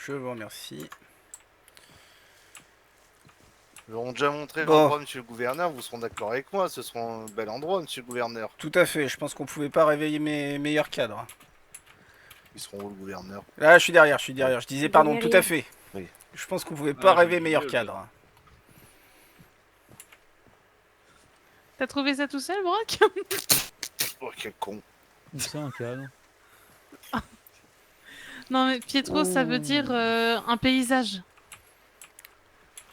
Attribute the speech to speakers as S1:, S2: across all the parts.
S1: Je vous remercie.
S2: Nous avons déjà montré
S1: Bon.
S2: l'endroit, monsieur le gouverneur, vous serez d'accord avec moi, ce sera un bel endroit, monsieur le gouverneur.
S1: Tout à fait, je pense qu'on pouvait pas réveiller mes meilleurs cadres.
S2: Ils seront où, le gouverneur?
S1: Là, je suis derrière. Je disais pardon, tout à fait.
S2: Oui.
S1: Je pense qu'on pouvait pas rêver meilleurs cadres.
S3: T'as trouvé ça tout seul, Brock?
S2: Oh, quel con.
S4: C'est un cadre.
S3: Non, mais Pietro, ça veut dire un paysage.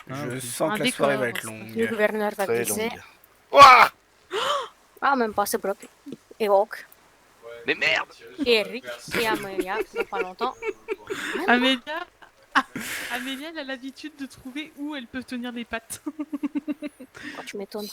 S1: Je
S4: ok.
S1: sens que
S3: Un
S1: la soirée va
S3: décor,
S1: être
S3: ça.
S5: Le
S1: longue.
S5: gouverneur va
S2: Très
S5: glisser.
S2: longue. Ouah!
S5: Ah, même pas, c'est Brock. Et Hawk.
S2: Mais merde!
S5: Et Eric. Et Amelia, dans pas longtemps.
S3: Amélia... Amélia, elle a l'habitude de trouver où elle peut tenir les pattes.
S5: Quand tu m'étonnes.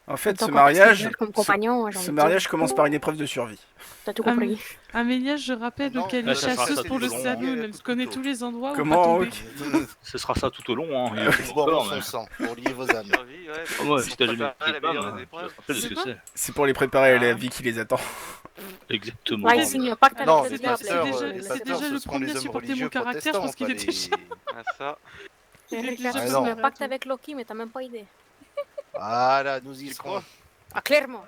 S1: En fait,
S5: Tant
S1: ce
S5: qu'on
S1: mariage,
S5: reste comme compagnon, j'ai envie
S1: ce
S5: de
S1: mariage
S5: dire.
S1: commence par une épreuve de survie.
S5: T'as tout compris.
S3: Amélia, je rappelle
S2: Non,
S3: qu'elle
S2: là,
S3: est
S2: ça sera
S3: chasseuse
S2: ça
S3: pour
S2: tout
S3: le
S2: au long,
S3: saloon,
S2: hein.
S3: elle connaît tous les endroits où
S1: Comment,
S3: pas tomber.
S1: Hawk?
S6: Ce sera ça tout au long, hein. Il
S2: Pour boire
S6: peur,
S2: son
S6: mais...
S2: sang, pour lier vos âmes.
S7: Survie, ouais.
S6: Ah ouais, si t'as
S7: Pour
S6: jamais
S7: préparer
S6: pris de
S7: la meilleure
S6: femme,
S7: des
S6: tu
S7: épreuves.
S6: te rappelles ce
S3: C'est
S6: que
S3: quoi
S6: c'est.
S1: C'est pour les préparer à la
S7: Ah.
S1: vie qui les attend.
S6: Exactement.
S5: Là, il signe un pacte
S2: Non,
S5: avec
S2: les
S5: le diable.
S2: pasteurs,
S3: déjà-
S2: les
S3: c'est
S2: pasteurs,
S3: déjà
S2: ce
S3: le
S2: seront les
S3: premier à
S2: hommes
S3: supporter mon
S2: religieux
S3: caractère, je pense
S2: protestants,
S3: qu'il
S2: pas
S3: était
S2: les-
S3: chiant.
S7: Ah, ça.
S5: Eric,
S3: déjà
S5: là,
S2: Ah,
S5: tu
S2: non.
S5: signes un pacte avec Loki, mais t'as même pas idée.
S2: Voilà, nous y
S7: Tu
S2: serons.
S7: crois?
S5: Ah, clairement.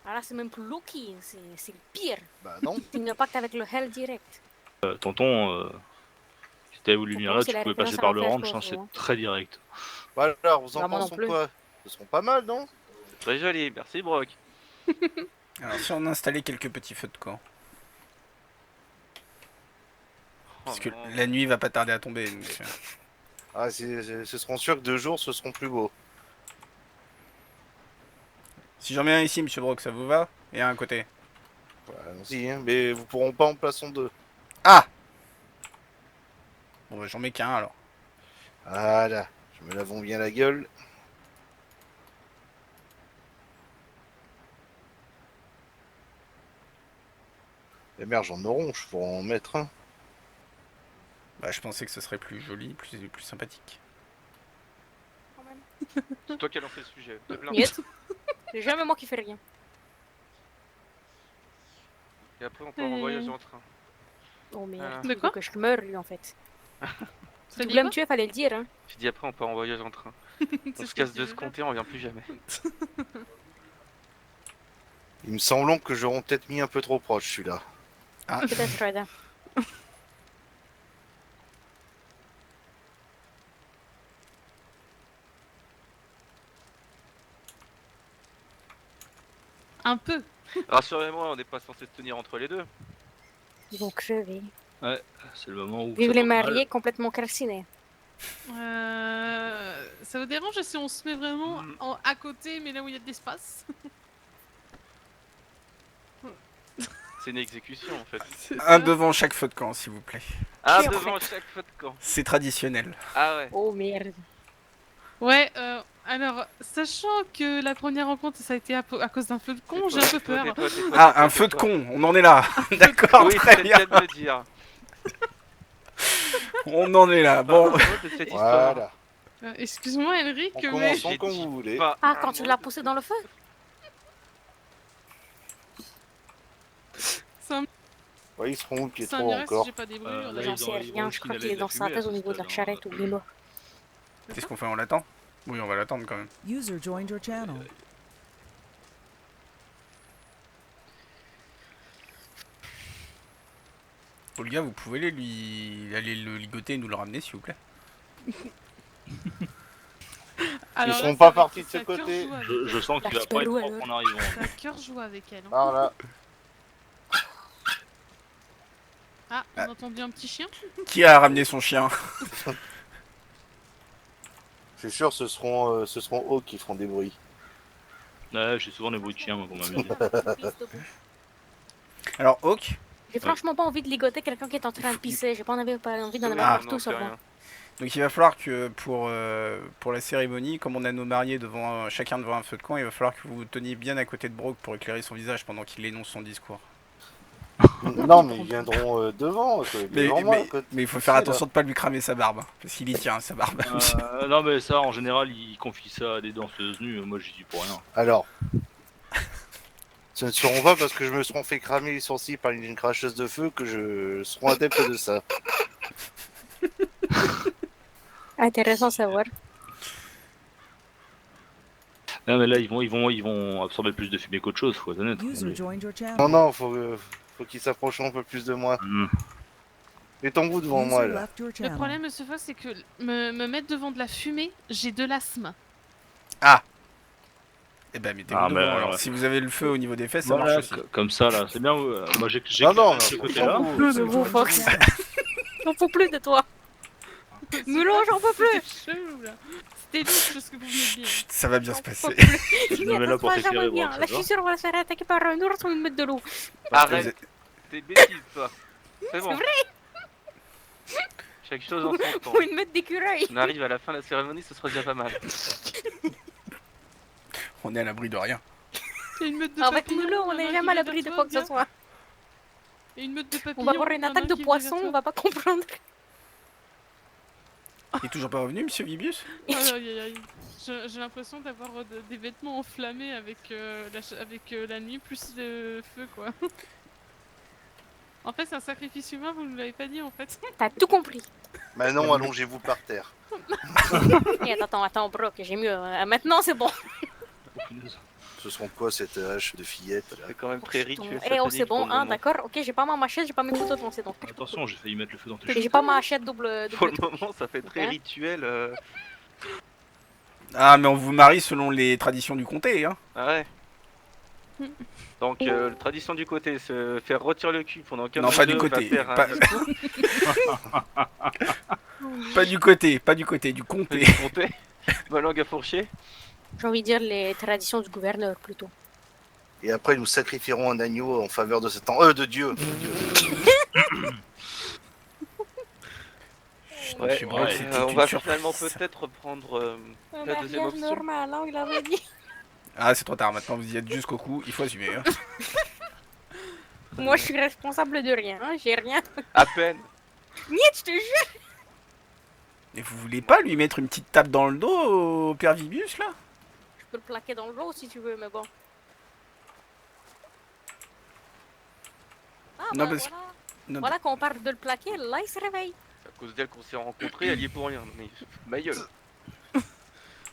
S5: Ah là, c'est même plus Loki, c'est le pire.
S2: Bah non.
S5: Signe un pacte avec le Hell direct.
S6: Tonton, si t'avais voulu venir là,
S5: c'est
S6: tu
S5: la
S6: pouvais passer
S5: référence à
S6: par
S5: la
S6: le
S5: flèche,
S6: ranch,
S5: quoi,
S6: hein, c'est
S5: souvent.
S6: très direct.
S2: Bah alors, vous en
S5: Bah, moi non
S2: pensez
S5: plus.
S2: quoi? Ce seront pas mal, non?
S7: Très joli, merci Brock.
S1: Alors, si on installait quelques petits feux de camp. Parce que
S7: Oh, non.
S1: la nuit va pas tarder à tomber. Donc,
S2: Ah, ce seront sûr que 2 jours, ce seront plus beaux.
S1: Si j'en mets un ici, monsieur Brock, ça vous va? Et un à côté.
S2: Ouais, allons-y, hein, mais vous pourront pas en placer en 2.
S1: Ah! Bon, bah, j'en mets qu'un alors.
S2: Voilà, je me lavons bien la gueule. Les mères, j'en auront, je pourrais en mettre un.
S1: Bah, je pensais que ce serait plus joli, plus sympathique.
S7: C'est toi qui as lancé le sujet. te plains.
S5: Niet. C'est jamais moi qui fais rien.
S7: Et après, on part en voyage en train.
S5: Oh merde.
S7: Ah.
S3: De quoi?
S5: Que je meure, lui, en fait.
S3: T'as
S5: Si tu
S3: dit
S5: voulais me
S3: quoi?
S5: tuer, fallait le dire, hein.
S7: J'ai dit après, on part en voyage en train. On
S3: C'est
S7: se
S3: ce
S7: casse
S3: que
S7: de
S3: tu
S7: ce
S3: veux
S7: comté, on revient plus jamais.
S2: Il me semble que j'aurais peut-être mis un peu trop proche, celui-là.
S1: Ah,
S5: Peut-être, Red.
S3: Un peu.
S7: Rassurez-moi, on n'est pas censé se tenir entre les deux.
S5: Ils vont crever.
S6: C'est le moment où...
S5: Vive
S6: ça
S5: les
S6: tombe mal.
S5: mariés complètement calcinés.
S3: Ça vous dérange si on se met vraiment à côté, mais là où il y a de l'espace?
S7: C'est une exécution en fait.
S3: C'est
S1: un
S3: ça.
S1: devant chaque feu de camp, s'il vous plaît.
S7: Ah,
S5: Qui, en
S7: devant chaque feu de camp.
S1: C'est traditionnel.
S7: Ah ouais.
S5: Oh merde.
S3: Ouais, alors, sachant que la première rencontre, ça a été à cause d'un feu de con, j'ai un peu peur.
S7: Tais-toi, tais-toi,
S1: Ah,
S7: tais-toi,
S1: un feu de
S7: tais-toi.
S1: con, on en est là. D'accord,
S7: Oui,
S1: très
S7: c'est
S1: bien.
S7: le cas de le dire.
S1: On en est là. Bon,
S7: Parle-moi de cette histoire.
S2: Voilà,
S3: Excuse-moi, Elric,
S2: on
S3: mais...
S2: commence
S7: J'ai
S2: quand
S7: dit
S2: vous voulez.
S7: pas
S5: Ah,
S7: un
S5: quand tu
S7: mot
S5: l'as
S7: de-
S5: poussé dans le feu?
S2: Ouais, ils seront où,
S3: Ça
S2: Pietro,
S3: m'irait si
S2: encore?
S3: j'ai pas des brûlures.
S6: Là,
S5: J'en
S6: ils
S5: sais
S6: ont
S5: rien, je crois
S6: inhalé
S5: qu'il est
S6: de
S5: dans
S6: la
S5: sa
S6: fumée,
S5: tête au
S6: à ce
S5: niveau de la
S6: stade,
S5: charrette,
S6: hein.
S5: oublie-le.
S1: qu'est-ce qu'on fait? On l'attend? Oui, on va l'attendre quand même.
S8: User joined your channel.
S1: Olga, vous pouvez aller le ligoter et nous le ramener, s'il vous plaît?
S3: Alors
S2: seront
S3: là,
S2: pas
S3: ça va
S2: partis
S3: être
S2: de ce
S3: sa cœur
S2: côté.
S3: joie avec
S6: Je sens qu'il va pas être
S5: Perou,
S6: propre en arrivant.
S3: elle. Sa cœur joie avec elle. Hein.
S2: Par là.
S3: Ah, on a entendu un petit chien?
S1: Qui a ramené son chien?
S2: Je suis sûr, ce seront eux qui feront des bruits.
S6: Ouais, j'ai souvent des bruits de chiens, moi, pour m'amuser.
S1: Alors, Hawk,
S5: J'ai franchement pas envie de ligoter quelqu'un qui est en train de pisser. J'ai pas envie d'en avoir
S1: Ah.
S5: partout sur moi.
S1: donc il va falloir que pour la cérémonie, comme on a nos mariés chacun devant un feu de camp, il va falloir que vous vous teniez bien à côté de Brock pour éclairer son visage pendant qu'il énonce son discours.
S2: Non, mais ils viendront devant, quoi. Devant moi, quoi.
S1: Mais il faut faire
S2: C'est
S1: attention de pas lui cramer sa barbe, hein, parce qu'il y tient sa barbe.
S6: Non, mais ça, en général, ils confient ça à des danseuses nues. Moi, j'y dis pour rien.
S2: Alors, ce ne seront pas parce que je me seront fait cramer les sourcils par une cracheuse de feu que je seront adepte de ça.
S5: Intéressant à savoir.
S6: Non, mais là, ils vont absorber plus de fumée qu'autre chose, faut être honnête.
S2: Non, faut qu'il s'approche un peu plus de moi. Mettons-vous devant moi, là.
S3: Le problème, monsieur Fox, c'est que me mettre devant de la fumée, j'ai de l'asthme.
S1: Eh ben, mettez-vous devant. Alors, si vous avez le feu au niveau des fesses, ça
S6: Voilà,
S1: marche aussi.
S6: comme ça, là, c'est bien. Moi, j'ai
S2: Non,
S6: ce côté-là.
S5: Plus de vous, Fox. J'en peux plus de toi. Mulot, j'en peux plus.
S3: C'était chelou, là. C'était louche ce que vous venez de dire.
S1: Chut, ça va bien se passer.
S6: Je me mets là pour t'éclairer, voir
S5: Là, je suis sûr qu'on va se faire attaquer par un ours ou une meute de loup.
S7: Arrête, tes bêtises, toi. C'est bon. Chaque chose en son temps.
S5: Ou une meute d'écureuil.
S7: On arrive à la fin de la cérémonie, ce sera déjà pas mal.
S1: On est à l'abri de rien.
S3: Il y a une meute de
S5: Avec
S3: papillons,
S5: Mulot, on
S3: il y en a
S5: n'est
S3: un
S5: jamais à
S3: qui
S5: l'abri de
S3: vient
S5: quoi que
S3: vers
S5: ce
S3: toi,
S5: soit.
S3: Il y a une meute de papillons.
S5: On va avoir une
S3: il y en a
S5: attaque
S3: un
S5: de
S3: qui vient
S5: poissons,
S3: vers
S5: on
S3: toi.
S5: va pas comprendre.
S1: Il est toujours pas revenu, monsieur Vibius?
S3: Aïe, aïe, aïe. J'ai l'impression d'avoir des vêtements enflammés avec, la nuit plus le feu, quoi. En fait, c'est un sacrifice humain, vous ne l'avez pas dit, en fait.
S5: T'as tout compris.
S2: Maintenant, allongez-vous par terre.
S5: Et attends, Brock, j'ai mieux. Maintenant, c'est bon.
S2: Ce seront quoi cette hache de fillette là?
S7: C'est quand même très rituel.
S5: Eh oh, c'est
S7: satanique pour
S5: bon,
S7: le
S5: hein,
S7: moment.
S5: d'accord. Ok, j'ai pas ma machette, j'ai pas mes couteaux de lancer donc.
S6: Attention, j'ai failli mettre le feu dans tes
S5: Et
S6: cheveux.
S5: j'ai pas ma hachette double.
S7: Pour le moment, ça fait très
S5: Hein
S7: rituel.
S1: Ah, mais on vous marie selon les traditions du comté, hein.
S7: Ah ouais. Donc, la tradition du côté, se faire retirer le cul pendant 15
S1: Non, pas du
S7: minutes,
S1: côté.
S7: va faire
S1: Pas...
S7: un discours.
S1: pas du côté, pas du côté, du comté.
S7: Du comté. Ma langue à fourcher.
S5: J'ai envie de dire les traditions du gouverneur plutôt.
S2: Et après, nous sacrifierons un agneau en faveur de cet de Dieu.
S1: Je suis bravo, c'était
S7: on
S1: une
S7: va
S1: surprise.
S7: finalement peut-être reprendre la deuxième option.
S5: normal, hein, il avait dit.
S1: Ah, c'est trop tard, maintenant vous y êtes jusqu'au cou, il faut assumer. Hein.
S5: Moi, je suis responsable de rien, hein, j'ai rien.
S7: À peine.
S5: Niet, je te jure.
S1: Et vous voulez pas lui mettre une petite tape dans le dos au père Vibius, là?
S5: Je peux le plaquer dans le dos si tu veux, mais bon. Ah,
S1: Non,
S5: bah,
S1: parce-
S5: voilà.
S1: Non,
S5: Voilà, quand on parle de le plaquer, là, il se réveille.
S7: À cause d'elle qu'on s'est rencontrés, elle y est pour rien. Mais ma gueule.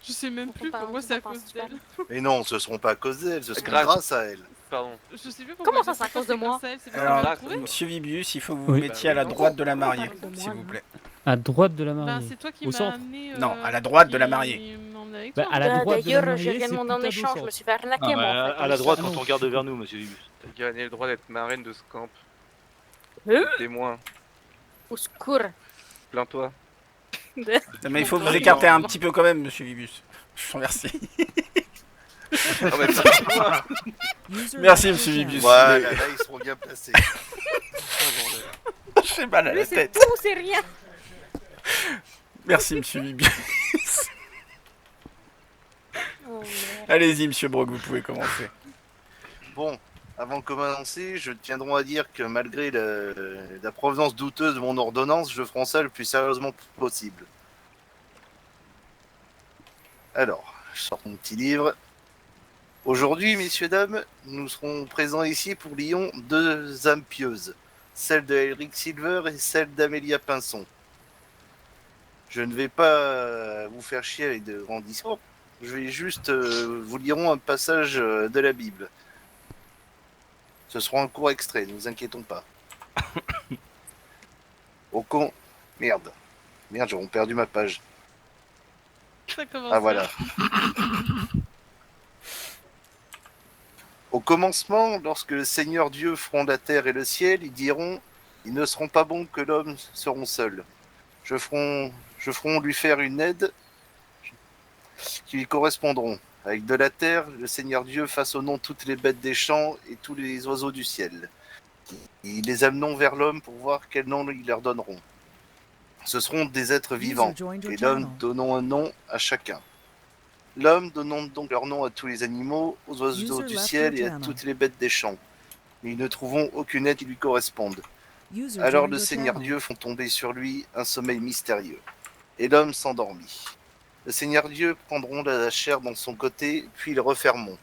S3: Je sais même plus,
S5: pas-
S3: pour moi,
S5: on
S3: c'est à
S5: peut pas
S3: cause
S5: se
S3: d'elle.
S2: Mais non, ce seront pas à cause d'elle, ce sera
S7: Grâce.
S2: grâce à elle.
S7: Pardon.
S3: Je sais plus pourquoi.
S5: Comment ça,
S3: elle
S5: c'est à
S3: dit
S5: cause de moi
S3: grâce à elle, c'est parce
S1: Alors,
S3: qu'elle m'a
S7: là,
S3: trouvé.
S1: Monsieur Vibius, il faut que vous
S4: Oui.
S1: mettiez à la
S7: Bah,
S1: droite de la mariée,
S5: parle de moi,
S1: s'il vous
S5: non.
S1: plaît.
S4: À droite de la
S3: Bah,
S4: mariée.
S3: c'est toi qui
S4: Au
S3: m'as
S4: centre.
S3: amené.
S1: Non, à la droite de la
S3: qui
S1: mariée.
S3: m'a emmené avec
S4: Bah,
S3: toi.
S4: à la droite de la
S5: D'ailleurs,
S4: mariée,
S5: je viens
S4: c'est
S5: de demander en
S4: plutôt
S5: échange,
S4: au
S5: je me
S4: centre.
S5: suis fait arnaquer,
S6: Ah,
S5: moi.
S6: bah,
S5: en fait,
S6: à la
S5: hein.
S6: droite,
S4: Ah
S6: quand
S4: non.
S6: on regarde vers nous, monsieur Vibus.
S7: T'as gagné le droit d'être marraine de ce camp.
S5: Hein
S7: Témoin.
S5: Au secours.
S7: Plains-toi.
S1: Non, mais il faut vous écarter un petit peu quand même, monsieur Vibius. Je vous remercie.
S7: Ah, mais plains-toi.
S1: Merci, monsieur Vibius.
S2: Voilà, là, ils seront bien placés.
S1: J'ai mal à
S5: Lui,
S1: la
S5: c'est
S1: tête.
S5: tout, c'est rien.
S1: Merci, monsieur Vibius.
S5: Oh, merde.
S1: Allez-y, monsieur Brock, vous pouvez commencer.
S2: Bon, avant de commencer, je tiendrai à dire que malgré la provenance douteuse de mon ordonnance, je ferai ça le plus sérieusement possible. Alors, je sors mon petit livre. Aujourd'hui, messieurs, dames, nous serons présents ici pour Lyon deux âmes pieuses, celle de Elric Silver et celle d'Amélia Pinson. Je ne vais pas vous faire chier avec de grands discours, je vais juste vous lirons un passage de la Bible. Ce sera un court extrait, ne vous inquiétons pas. Au con... Merde, j'ai perdu ma page.
S3: Ça commence
S2: Ah
S3: bien.
S2: voilà. Au commencement, lorsque le Seigneur Dieu fonde la terre et le ciel, ils diront, ils ne seront pas bons que l'homme seront seuls. Je ferai lui faire une aide qui lui correspondront. Avec de la terre, le Seigneur Dieu façonnant toutes les bêtes des champs et tous les oiseaux du ciel. Ils les ameneront vers l'homme pour voir quel nom ils leur donneront. Ce seront des êtres vivants, et l'homme donnant un nom à chacun. L'homme donnant donc leur nom à tous les animaux, aux oiseaux du ciel et à toutes les bêtes des champs. Mais ils ne trouveront aucune aide qui lui corresponde. Alors le Seigneur Dieu font tomber sur lui un sommeil mystérieux. Et l'homme s'endormit. Le Seigneur Dieu prendront la chair dans son côté, puis ils refermeront.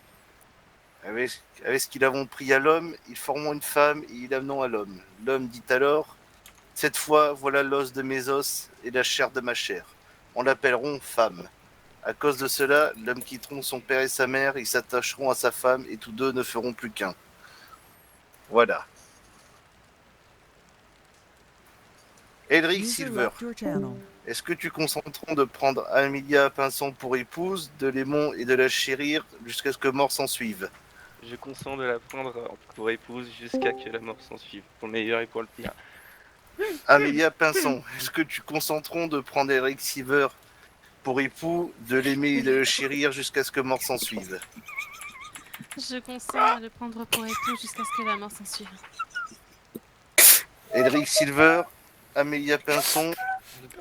S2: Avec ce qu'ils avons pris à l'homme, ils formeront une femme et ils l'ameneront à l'homme. L'homme dit alors, cette fois, voilà l'os de mes os et la chair de ma chair. en l'appelleront femme. À cause de cela, l'homme quitteront son père et sa mère, ils s'attacheront à sa femme et tous deux ne feront plus qu'un. Voilà. Elric Silver, est-ce que tu consenteras de prendre Amelia Pinson pour épouse, de l'aimer et de la chérir jusqu'à ce que mort s'en suive?
S7: Je consens de la prendre pour épouse jusqu'à que la mort s'en suive, pour le meilleur et pour le pire.
S2: Amelia Pinson, est-ce que tu consenteras de prendre Elric Silver pour époux, de l'aimer et de le chérir jusqu'à ce que mort s'en suive?
S3: Je consens à le prendre pour époux jusqu'à ce que la mort s'en suive.
S2: Elric Silver, Amelia Pinson,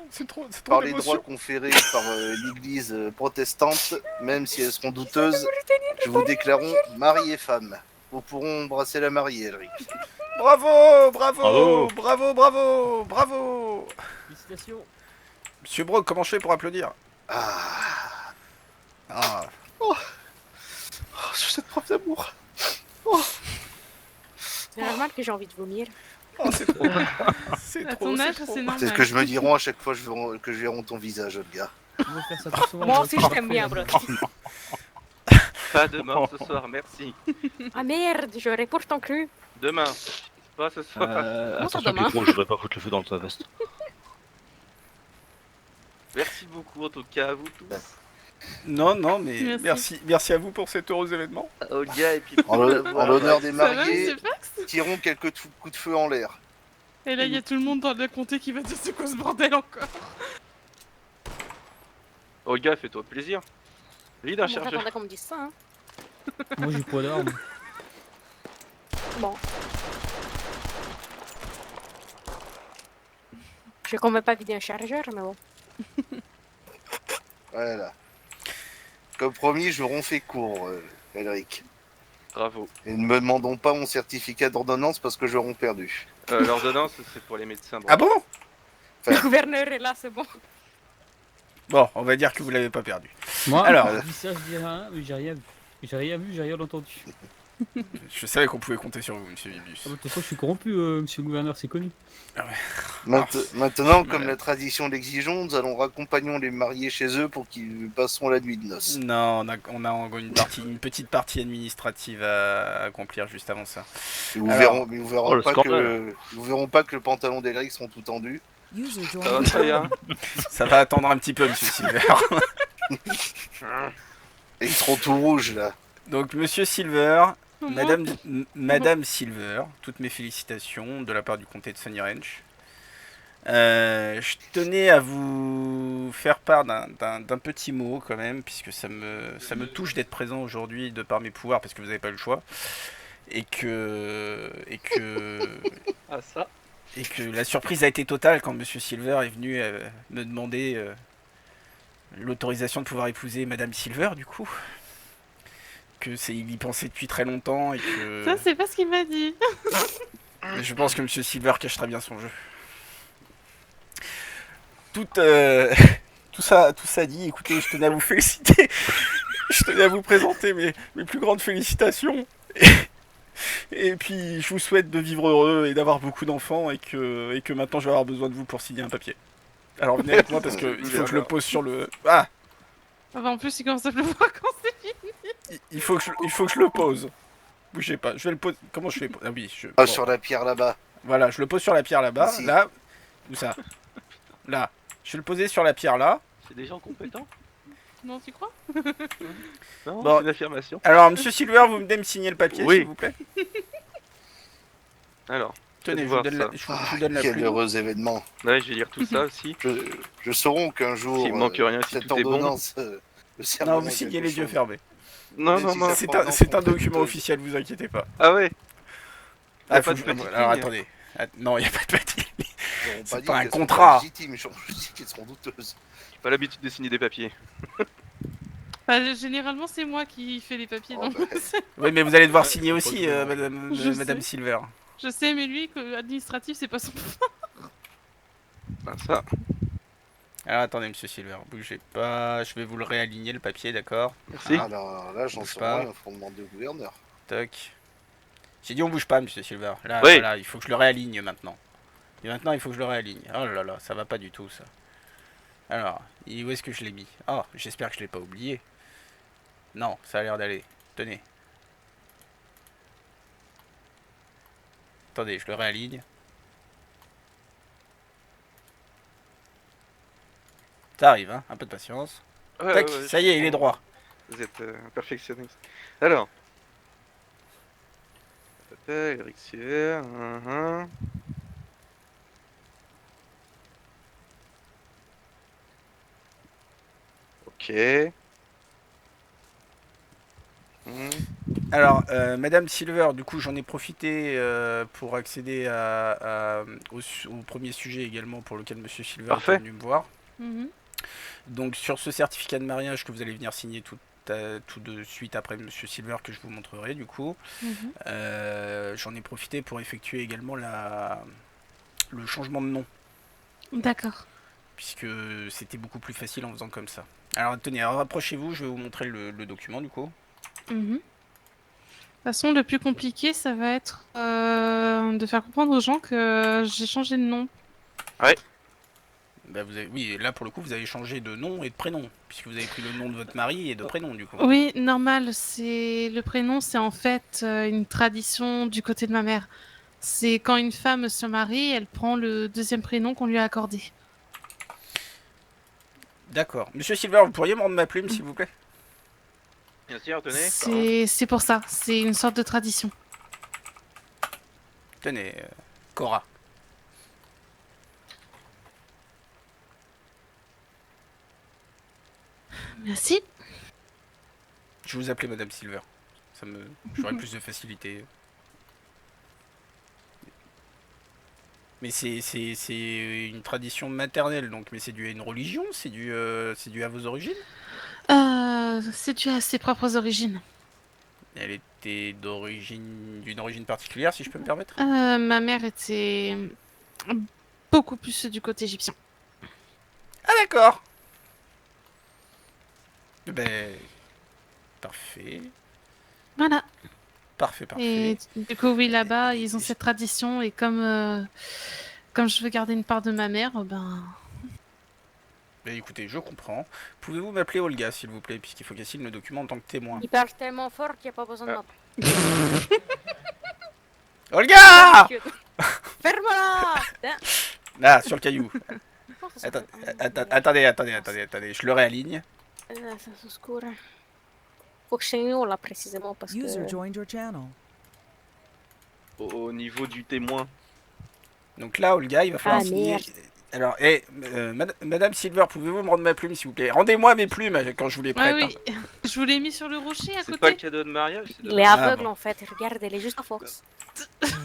S1: C'est trop
S2: par les
S1: d'émotion.
S2: droits conférés par l'Église protestante, même si elles seront douteuses, je vous déclarons mari et femme. Vous pourront embrasser la mariée, Elric.
S1: Bravo, bravo,
S6: Bravo.
S1: bravo, bravo, bravo.
S4: Félicitations.
S1: Monsieur Brock, comment je fais pour applaudir?
S2: Ah,
S1: Ah,
S2: sur cette preuve d'amour.
S5: C'est normal que j'ai envie de vomir.
S1: oh, c'est trop. C'est
S3: À
S1: trop,
S3: ton
S1: c'est
S3: âge,
S1: trop.
S3: c'est normal.
S2: C'est ce que je me dirai à chaque fois que je verrai ton visage, Olga.
S4: On va faire ça plus souvent.
S5: Moi aussi, je t'aime bien, bro.
S7: Pas de mort ce soir, merci.
S5: Ah merde, j'aurais pourtant cru.
S7: Demain, pas ce soir.
S5: ça
S6: Attention
S5: demain
S6: Pietro, je voudrais pas foutre le feu dans ta veste.
S7: Merci beaucoup en tout cas à vous tous.
S1: Non, non, mais
S3: Merci.
S1: merci à vous pour cet heureux événement.
S7: À Olga et puis
S2: En l'honneur des
S3: Ça va,
S2: mariés,
S3: monsieur Fax?
S2: tirons quelques coups de feu en l'air.
S3: Et là, il y a tout le monde dans le comté qui va dire c'est quoi ce bordel encore?
S7: Olga, fais-toi plaisir. Vide un
S5: Moi,
S7: chargeur.
S5: j'attendais qu'on me dise ça, hein.
S4: Moi j'ai pas d'armes.
S5: Bon. Je vais quand même pas vider un chargeur, mais bon.
S2: Voilà. Comme promis, je ronfais court, Elric.
S7: Bravo.
S2: Et ne me demandons pas mon certificat d'ordonnance parce que j'aurai perdu.
S7: L'ordonnance, c'est pour les médecins.
S1: Ah bon?
S5: Le gouverneur est là, c'est bon.
S1: Bon, on va dire que vous l'avez pas perdu.
S4: Moi,
S1: Alors.
S4: je dis ça, je dis rien, mais j'ai rien vu. J'ai rien vu, j'ai rien entendu.
S1: Je savais qu'on pouvait compter sur vous, monsieur Vibius.
S4: Ah, bah, de toute façon, je suis corrompu, monsieur le gouverneur, c'est connu.
S2: Maintenant, comme
S1: Ouais.
S2: la tradition l'exige, nous allons raccompagner les mariés chez eux pour qu'ils passeront la nuit de noces.
S1: Non, on a encore une petite partie administrative à accomplir juste avant ça.
S2: Et vous
S1: Alors-
S2: verront, mais vous verront
S6: Oh, le
S2: pas
S6: scandale.
S2: vous verront pas que le pantalon d'Elric sont tout tendus.
S7: Ça va très bien.
S1: Ça va attendre un petit peu, monsieur Silver.
S2: Et ils seront tout rouges là.
S1: Donc, monsieur Silver,
S3: Moi,
S1: Madame Silver, toutes mes félicitations de la part du comté de Sunny Ranch. Je tenais à vous faire part d'un petit mot quand même, puisque ça me touche d'être présent aujourd'hui de par mes pouvoirs, parce que vous n'avez pas eu le choix. Et que
S7: Ah ça.
S1: la surprise a été totale quand Monsieur Silver est venu me demander l'autorisation de pouvoir épouser Madame Silver, du coup. Il y pensait depuis très longtemps et que...
S3: Ça, c'est pas ce qu'il m'a dit.
S1: Mais je pense que Monsieur Silver cache très bien son jeu. Tout ça dit, écoutez, je tenais à vous féliciter. Je tenais à vous présenter mes plus grandes félicitations. Et puis, je vous souhaite de vivre heureux et d'avoir beaucoup d'enfants et que maintenant je vais avoir besoin de vous pour signer un papier. Alors venez avec moi parce que il faut que je le pose sur le... Ah,
S3: Enfin, en plus, il commence à pleuvoir quand c'est fini.
S1: il faut que je le pose. Bougez pas, je vais le poser... Comment je fais? Ah oui,
S2: Ah,
S1: bon.
S2: sur la pierre là-bas.
S1: Voilà, je le pose sur la pierre là-bas,
S2: Ici.
S1: là, où ça? Là. Je vais le poser sur la pierre là.
S7: C'est des gens compétents.
S3: Non, tu crois?
S7: Non,
S1: Bon.
S7: c'est une affirmation.
S1: Alors, Monsieur Silver, vous venez me signer le papier,
S7: Oui.
S1: s'il vous plaît?
S7: Alors,
S1: Tenez, je
S7: voir
S1: vous donne
S7: ça.
S1: je vous donne la
S2: Quel
S1: plume.
S2: heureux événement.
S7: là, je vais lire tout ça aussi.
S2: Je saurai qu'un jour,
S7: S'il manque rien, si
S2: cette
S7: tout est bon.
S2: ordonnance me servira
S1: Non, vous
S2: à
S1: signez
S2: quelque
S1: les yeux
S2: chose.
S1: fermés.
S7: Non,
S2: Mais
S7: non,
S2: si
S7: non.
S2: ça
S1: C'est
S2: prend
S1: un,
S2: un
S1: c'est un
S2: enfant,
S1: document
S2: peut-être.
S1: officiel, vous inquiétez pas.
S7: Ah ouais.
S1: Ah,
S7: pas de
S1: faut-
S7: petite
S1: alors
S7: ligne.
S1: attendez. Ah, non, il n'y a pas de petite ligne.
S2: Ils n'auront
S1: C'est
S2: dit
S1: pas un
S2: qu'elles sont
S1: contrat.
S2: légitimes, je dis qu'elles seront douteuses.
S7: J'ai pas l'habitude de signer des papiers.
S3: Enfin, généralement, c'est moi qui fais les papiers.
S2: Oh,
S3: donc
S2: bah.
S1: Oui, mais vous allez devoir
S7: Ouais,
S1: signer
S7: faut
S1: aussi,
S7: pas que-
S1: Madame
S3: sais.
S1: Silver.
S3: Je sais, mais lui, administratif, c'est pas son.
S7: Ben, ça.
S1: Alors attendez, Monsieur Silver, bougez pas. Je vais vous le réaligner le papier, d'accord?
S7: Merci.
S2: Alors là, j'en
S1: Bouge
S2: sais
S1: pas.
S2: rien, il faut demander au gouverneur.
S1: Toc. J'ai dit on bouge pas, Monsieur Silver. Là,
S7: Oui.
S1: voilà, il faut que je le réaligne maintenant. Et maintenant, il faut que je le réaligne. Oh là là, ça va pas du tout, ça. Alors, où est-ce que je l'ai mis? Oh, j'espère que je l'ai pas oublié. Non, ça a l'air d'aller. Tenez. Attendez, je le réaligne. Ça arrive, hein, un peu de patience.
S7: Ouais,
S1: Tac,
S7: ouais,
S1: ça y est, il est droit.
S7: Vous êtes un perfectionniste. Alors. Eric Sier, Ok.
S1: Alors, Madame Silver, du coup, j'en ai profité pour accéder au premier sujet également pour lequel Monsieur Silver
S7: Parfait.
S1: est venu me voir.
S3: Mhm.
S1: Donc, sur ce certificat de mariage que vous allez venir signer tout de suite après Monsieur Silver, que je vous montrerai, du coup,
S3: Mhm.
S1: j'en ai profité pour effectuer également le changement de nom,
S3: D'accord.
S1: puisque c'était beaucoup plus facile en faisant comme ça. Alors, tenez, alors, rapprochez-vous, je vais vous montrer le document, du coup.
S3: Mhm. De toute façon, le plus compliqué, ça va être de faire comprendre aux gens que j'ai changé de nom.
S1: Bah oui, là pour le coup vous avez changé de nom et de prénom, puisque vous avez pris le nom de votre mari et de prénom du coup.
S3: Oui, normal. C'est le prénom, c'est en fait une tradition du côté de ma mère. C'est quand une femme se marie, elle prend le deuxième prénom qu'on lui a accordé.
S1: D'accord. Monsieur Silver, vous pourriez me rendre ma plume s'il vous plaît?
S7: Bien sûr, tenez.
S3: C'est pour ça. C'est une sorte de tradition.
S1: Tenez, Cora.
S3: Merci.
S1: Je vous appelais Madame Silver. J'aurais plus de facilité. Mais c'est une tradition maternelle donc, mais c'est dû à une religion, c'est dû à vos origines?
S3: C'est dû à ses propres origines.
S1: Elle était d'une origine particulière si je peux me permettre?
S3: Ma mère était beaucoup plus du côté égyptien.
S1: Ah d'accord. Ben parfait.
S3: Voilà.
S1: Parfait,
S3: Et
S1: parfait.
S3: du coup, oui, là-bas, ils ont cette tradition. Et comme je veux garder une part de ma mère, ben.
S1: Ben écoutez, je comprends. Pouvez-vous m'appeler Olga, s'il vous plaît, puisqu'il faut qu'elle signe le document en tant que témoin.
S5: Il parle tellement fort qu'il n'y a pas besoin de m'appeler.
S1: Olga!
S5: Ferme-la!
S1: Là, sur le caillou.
S5: Oh, ça s'appelle-
S1: Attendez, je le réaligne.
S5: Ça s'oscura. Faut que je signe où là précisément parce
S8: User
S5: que.
S8: joined your channel.
S7: Au niveau du témoin.
S1: Donc là, Olga, il va falloir
S5: Ah,
S1: signer.
S5: merde.
S1: Alors, Madame Silver, pouvez-vous me rendre ma plume, s'il vous plaît? Rendez-moi mes plumes quand je vous les
S3: Ah
S1: prête.
S3: oui, je vous l'ai mis sur le rocher à
S7: C'est pas le
S3: côté.
S7: cadeau de mariage, c'est
S5: Il est
S1: Ah,
S5: aveugle
S1: bon.
S5: en fait. Regarde, elle est juste à force.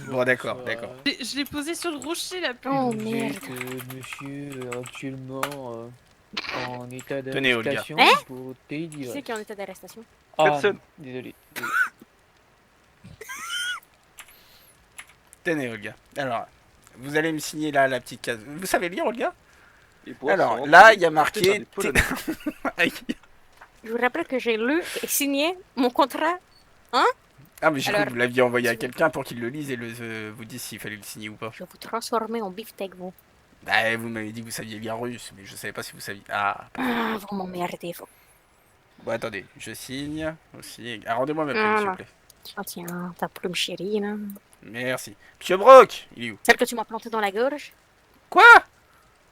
S1: Bon, d'accord.
S3: Je l'ai posé sur le rocher la plume.
S5: Oh
S4: Vous
S5: merde.
S4: êtes, monsieur, actuellement en état
S1: Tenez, Olga.
S4: d'arrestation
S5: Hein
S4: pour
S5: Qui
S4: délire.
S5: c'est qui est en état d'arrestation?
S4: Ah,
S7: Personne.
S4: désolé.
S1: Tenez, Olga. Alors, vous allez me signer là la petite case. Vous savez lire, Olga?
S7: Les bois
S1: Alors,
S7: sont
S1: là,
S7: remplis
S1: il y a
S7: par
S1: marqué.
S7: des Polonais.
S5: Je vous rappelle que j'ai lu et signé mon contrat.
S1: Ah, mais j'ai cru
S5: Alors,
S1: que vous l'aviez envoyé à
S5: si vous-
S1: quelqu'un pour qu'il le lise et vous dise s'il fallait le signer ou pas.
S5: Je vais vous transformer en beefsteak, vous.
S1: Bah, vous m'avez dit que vous saviez lire russe, mais je savais pas si vous saviez. Ah,
S5: Ah, vous m'emmerdez, vous.
S1: bon, attendez, je signe aussi. Ah, rendez-moi ma plume, s'il vous plaît.
S5: Ah, tiens, ta plume chérie, là.
S1: Merci. Monsieur Brock, il est où?
S5: Celle que tu m'as plantée dans la gorge.
S1: Quoi?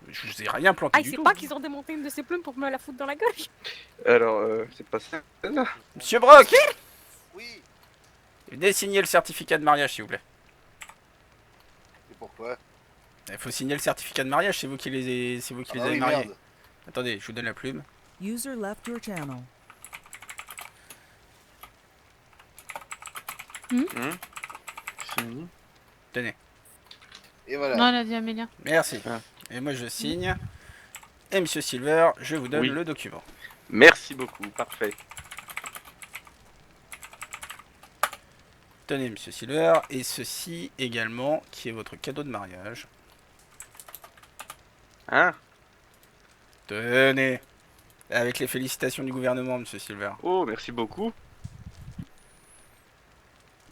S1: Je vous ai rien planté
S5: Ah,
S1: du
S5: c'est
S1: tout.
S5: pas qu'ils ont démonté une de ses plumes pour me la foutre dans la gorge.
S7: Alors, c'est pas ça.
S1: Monsieur Brock,
S2: Oui,
S1: venez signer le certificat de mariage, s'il vous plaît.
S2: et pourquoi?
S1: Il faut signer le certificat de mariage, c'est vous qui les
S2: Ah
S1: avez
S2: oui,
S1: mariés.
S2: merde.
S1: Attendez, je vous donne la plume.
S8: User left your channel.
S7: Fini.
S1: Tenez.
S2: Et voilà.
S3: Non, elle a dit Amélia.
S1: Merci.
S7: Ah.
S1: Et moi je signe. Et Monsieur Silver, je vous donne
S7: Oui.
S1: le document.
S7: Merci beaucoup, parfait.
S1: Tenez, Monsieur Silver, et ceci également, qui est votre cadeau de mariage.
S7: Hein?
S1: Tenez. Avec les félicitations du gouvernement, Monsieur Silver.
S7: Oh, merci beaucoup.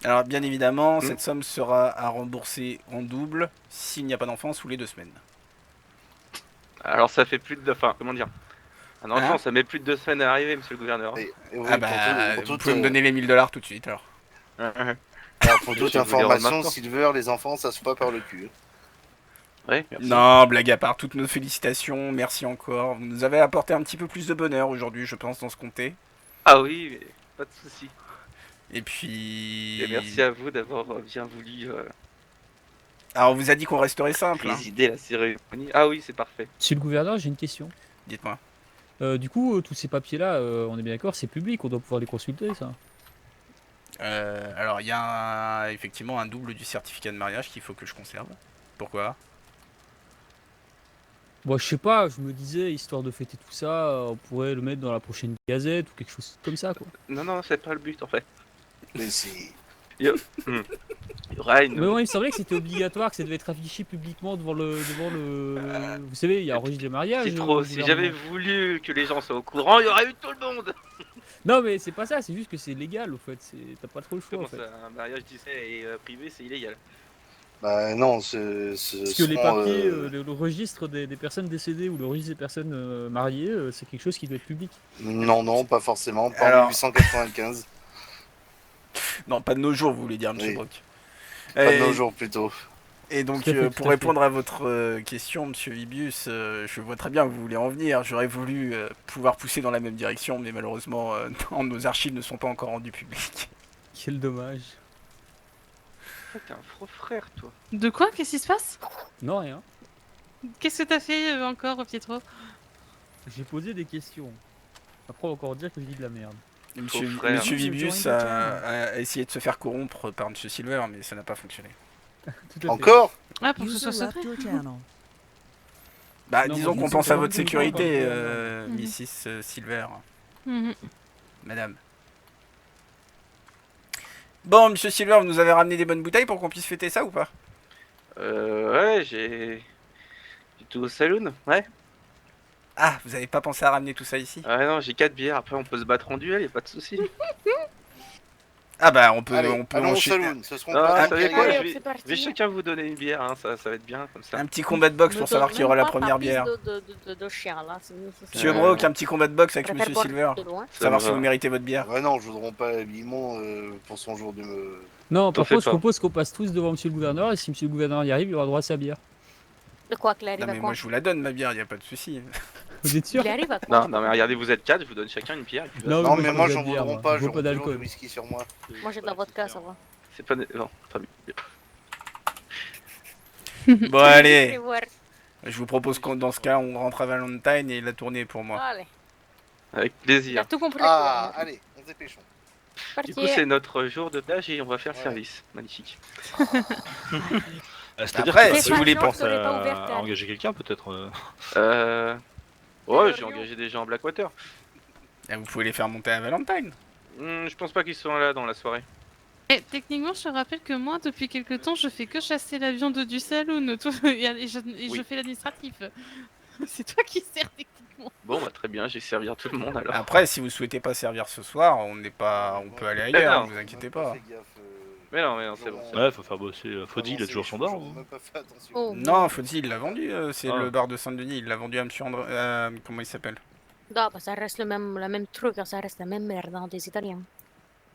S1: Alors, bien évidemment, cette somme sera à rembourser en double s'il n'y a pas d'enfant sous les 2 semaines.
S7: Alors ça fait plus de... Enfin, comment dire? Un enfant,
S1: Hein
S7: ça met plus de 2 semaines à arriver, monsieur le gouverneur.
S2: Et oui,
S1: Ah bah,
S2: pour
S1: vous
S2: toute,
S1: pouvez me donner les 1000 $ tout de suite alors.
S7: Ouais,
S2: alors, pour toute
S7: Je vais vous les rendre
S2: information,
S7: maintenant.
S2: Silver, les enfants, ça se fait pas par le cul.
S7: Ouais, merci.
S1: Non, blague à part, toutes nos félicitations, merci encore. Vous nous avez apporté un petit peu plus de bonheur aujourd'hui, je pense, dans ce comté.
S7: Ah oui, mais pas de soucis.
S1: Et puis...
S7: Et merci à vous d'avoir bien voulu
S1: Alors, on vous a dit qu'on resterait simple, hein.
S7: présider la cérémonie. Ah oui, c'est parfait.
S4: Monsieur le gouverneur, j'ai une question.
S1: Dites-moi.
S4: Du coup, tous ces papiers-là, on est bien d'accord, c'est public, on doit pouvoir les consulter, ça.
S1: Alors, il y a effectivement un double du certificat de mariage qu'il faut que je conserve. Pourquoi?
S4: Bon, je sais pas, je me disais, histoire de fêter tout ça, on pourrait le mettre dans la prochaine gazette ou quelque chose comme ça, quoi.
S7: Non, c'est pas le but en fait.
S2: Mais si.
S7: Il y aura une...
S4: Mais bon, il me semblait que c'était obligatoire, que ça devait être affiché publiquement devant le... Vous savez, il y a un registre de mariage.
S7: C'est trop,
S4: au
S7: si j'avais
S4: gouvernement.
S7: voulu que les gens soient au courant, il y aurait eu tout le monde.
S4: Non, mais c'est pas ça, c'est juste que c'est légal, au fait. T'as pas trop le choix,
S7: Comment
S4: en fait.
S7: ça, un mariage Disney et privé, c'est illégal.
S2: Bah non,
S4: Parce que les papiers, le registre des personnes décédées ou le registre des personnes mariées, c'est quelque chose qui doit être public.
S2: Non, pas forcément. Pas en
S1: Alors-
S2: 1895.
S1: Non, pas de nos jours, vous voulez dire, monsieur
S2: Oui.
S1: Brock.
S2: Pas de
S1: Et-
S2: nos jours plutôt.
S1: Et donc,
S4: Tout à fait, tout
S1: pour
S4: à fait.
S1: répondre à votre question, monsieur Vibius, je vois très bien où vous voulez en venir. J'aurais voulu pouvoir pousser dans la même direction, mais malheureusement, non, nos archives ne sont pas encore rendues publiques.
S4: Quel dommage.
S7: Ah, t'es un faux frère, toi.
S3: De quoi? Qu'est-ce qui se passe?
S4: Non, rien.
S3: Qu'est-ce que t'as fait encore, Pietro?
S4: J'ai posé des questions. Après, on va encore dire que je dis de la merde.
S1: Et
S7: Faux
S1: Monsieur,
S7: frère.
S1: monsieur
S8: User
S1: Vibius
S8: joined the
S1: a essayé de se faire corrompre par monsieur Silver, mais ça n'a pas fonctionné.
S4: Tout à fait.
S2: Encore?
S3: Ah, pour que ce
S8: User
S3: soit
S8: left
S3: secret.
S8: your channel.
S1: Bah,
S4: Non,
S1: disons
S4: moi,
S1: qu'on
S4: je
S1: pense
S4: sais
S1: à
S4: pas,
S1: votre
S4: je ne comprends
S1: sécurité,
S4: pas.
S3: Mhm.
S1: Mrs. Silver,
S3: Mhm.
S1: madame. Bon, monsieur Silver, vous nous avez ramené des bonnes bouteilles pour qu'on puisse fêter ça ou pas?
S7: Ouais, j'ai tout au saloon, ouais.
S1: Ah, vous avez pas pensé à ramener tout ça ici?
S7: Ouais, non, j'ai 4 bières, après on peut se battre en duel, y a pas de soucis.
S1: Ah bah, on peut
S2: Allez, allons au
S1: enchaîner.
S2: saloon. Ce seront
S7: Ah,
S2: pas
S7: vous savez quoi,
S5: Allez,
S7: je
S5: hop,
S7: vais,
S5: c'est parti.
S7: je vais chacun vous donner une bière, hein, ça va être bien comme ça.
S1: Un petit combat de boxe
S5: Me
S1: pour savoir
S5: donne
S1: qui aura la
S5: même pas
S1: première
S5: ta piste
S1: bière.
S5: de chien, là.
S1: Monsieur
S7: Euh,
S1: Brock, un petit combat de boxe avec
S5: préfère
S1: monsieur
S5: boire
S1: Silver.
S5: de loin.
S1: Savoir
S7: Ça
S1: si
S7: me
S1: vous
S7: va.
S1: méritez votre bière.
S2: Ouais, non, je voudrais pas l'habillement pour son jour de.
S4: Non,
S7: T'en
S4: par
S7: fais
S4: contre, je
S7: pas.
S4: propose qu'on passe tous devant monsieur le gouverneur, et si monsieur le gouverneur y arrive, il aura droit à sa bière.
S5: De quoi qu'il arrive
S1: Non
S5: à
S1: mais
S5: quoi?
S1: moi je vous la donne ma bière, y a pas de souci.
S4: Vous êtes sûr?
S5: Il arrive à quoi?
S7: Non, mais regardez, vous êtes 4, je vous donne chacun une bière. Et puis
S4: Non,
S2: Non,
S4: mais
S2: mais
S4: je
S2: moi
S4: bois
S2: j'en
S4: de bière,
S2: voudrais
S4: moi.
S2: pas,
S4: Je bois
S2: j'aurais
S4: pas
S2: toujours du
S4: d'alcool.
S2: whisky sur moi.
S5: Moi j'ai de la vodka, ça va.
S7: C'est pas... Non, très bien.
S1: Bon allez,
S5: Et voir.
S1: je vous propose qu'on dans ce cas on rentre à Valentine et la tournée est pour moi.
S5: Allez,
S7: Avec
S5: il a
S7: plaisir.
S5: tout compris.
S2: Ah, allez, on se dépêchons.
S7: Du coup, c'est notre jour de plage et on va faire
S2: Ouais.
S7: service. Magnifique.
S6: C'est-à-dire
S1: Après,
S6: que
S5: si
S6: si vous voulez
S5: par exemple,
S6: penser
S5: t'aurais pas ouvert
S6: à
S5: ta-
S6: engager quelqu'un, peut-être.
S7: Ouais,
S5: Alors,
S7: j'ai
S5: Lyon.
S7: engagé des gens en Blackwater.
S1: Et vous pouvez les faire monter à Valentine.
S7: Je pense pas qu'ils sont là dans la soirée.
S3: Et techniquement, je te rappelle que moi, depuis quelque temps, je fais que chasser la viande du saloon et je
S7: Oui.
S3: fais l'administratif. C'est toi qui sers techniquement.
S7: Bon, bah très bien, j'ai servi tout le monde alors.
S1: Après si vous souhaitez pas servir ce soir, on peut aller ailleurs,
S7: non.
S1: ne vous inquiétez
S2: On a
S1: pas.
S2: fait gaffe,
S7: Mais non, c'est bon.
S6: Ouais, faut faire bosser. Foddy, il a
S2: avancer
S6: toujours
S2: les
S6: son
S2: choses,
S6: bar.
S2: j'en ai même pas fait attention.
S5: Oh.
S1: Non, Fozzy il l'a vendu, c'est
S6: Ah.
S1: le bar de Saint-Denis, il l'a vendu à monsieur André... comment il s'appelle?
S5: Non, bah, ça reste le même truc, hein, ça reste la même merde hein, des Italiens.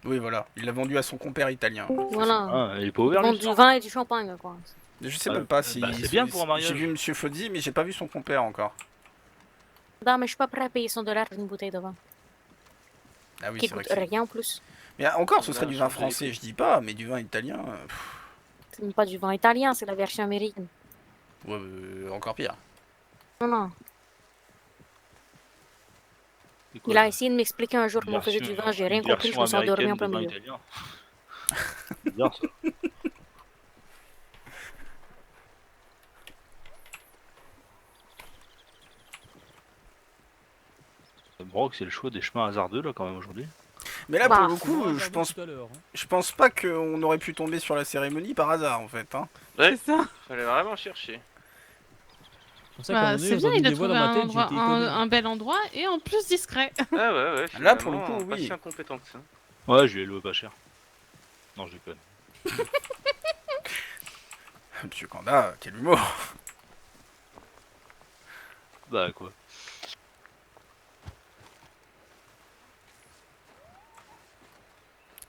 S1: Oui voilà, il l'a vendu à son compère italien.
S5: Voilà.
S6: Ah, il est pas
S5: Ils
S6: ouvert,
S5: vendent
S6: lui.
S5: du vin et du champagne, quoi.
S1: Je sais
S6: Ah,
S1: même pas si...
S6: bah, c'est bien pour un mariage.
S1: J'ai vu monsieur Fozzy mais j'ai pas vu son compère encore.
S5: Non, mais je suis pas prêt à payer $100 pour une bouteille de vin.
S1: Ah oui
S5: Qui
S1: c'est vrai
S5: coûte
S1: que
S5: rien en plus.
S1: Mais encore ce serait
S7: Bah,
S1: du vin
S7: changer les
S1: français,
S7: prix.
S1: je dis pas, mais du vin italien...
S5: C'est même pas du vin italien, c'est la version américaine.
S1: ouais, encore pire.
S5: Non.
S6: C'est quoi,
S5: Il a essayé de m'expliquer un jour comment on faisait du vin, j'ai rien
S6: une
S5: compris, je me suis
S6: version
S5: endormi en plein
S6: américaine
S5: milieu.
S6: de vin italien. C'est bien ça. Brock, c'est le choix des chemins hasardeux là quand même aujourd'hui.
S1: Mais là
S5: Bah,
S1: pour le
S4: C'est
S1: coup,
S4: moi,
S1: je
S4: j'avoue,
S1: pense
S4: tout à l'heure, hein.
S1: Je pense pas qu'on aurait pu tomber sur la cérémonie par hasard en fait. Hein.
S7: Ouais,
S3: C'est ça.
S7: fallait vraiment chercher.
S4: C'est pour ça qu'à un
S3: Bah,
S4: moment donné,
S3: c'est
S4: j'ai
S3: bien,
S4: entendu
S3: il a
S4: des voix
S3: trouvé
S4: dans ma tête,
S3: endroit-
S4: j'ai été étonné.
S3: un bel endroit et en plus discret.
S7: Ah ouais,
S1: Là, pour le
S7: finalement,
S1: coup,
S7: pas
S1: oui.
S7: si incompétent que ça.
S6: Ouais, je lui ai loué pas cher. Non, je déconne.
S1: Monsieur Kanda, quel humour.
S6: Bah quoi.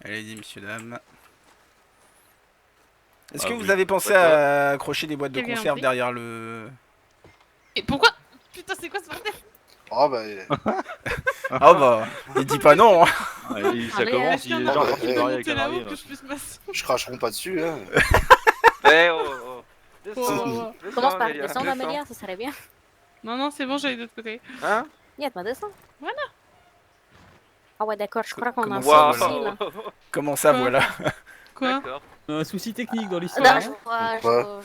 S1: Allez-y, messieurs, dames. Est-ce
S6: Ah
S1: que
S6: oui.
S1: vous avez pensé
S6: D'accord.
S1: à accrocher des boîtes de
S3: Quel
S1: conserve
S3: gameplay
S1: derrière le...
S3: Et pourquoi? Putain, c'est quoi ce bordel?
S2: Oh bah,
S1: Ah bah, il dit pas non. Hein.
S6: Ouais, ça
S5: Allez,
S6: commence,
S3: Est-ce
S6: il est
S3: qu'il y en
S6: déjà
S3: a
S6: en
S3: un
S6: train de
S3: qui
S6: se
S3: peut
S6: barrer avec
S3: monter
S6: un
S3: là-haut
S6: arrière.
S3: que je puisse masser?
S2: je cracheront pas dessus, hein.
S7: Eh oh. Descends,
S3: Oh.
S5: Commence par
S7: Amélia,
S5: descendre,
S7: descends.
S5: Amélia, ça serait bien.
S3: Non, non, c'est bon, j'allais de l'autre côté.
S7: Hein?
S5: Viens, me descends.
S3: Voilà.
S5: Ah ouais, d'accord, je crois qu'on en
S1: Comment
S5: sait
S1: ça,
S7: Waouh.
S5: aussi, là.
S1: Comment ça,
S3: Quoi?
S1: voilà.
S3: Quoi?
S7: D'accord.
S4: Un souci technique dans
S5: Non,
S4: l'histoire. hein.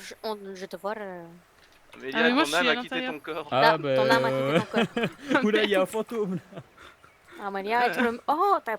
S5: je te vois.
S7: Amélia,
S3: Ah, mais moi,
S7: ton
S3: je suis
S7: âme
S3: à
S7: a quitté
S3: l'intérieur.
S7: ton corps.
S4: Ah
S5: Là, ton âme a quitté ton corps.
S4: Oula, il y a un fantôme.
S5: Amélia, tu le... Oh, t'as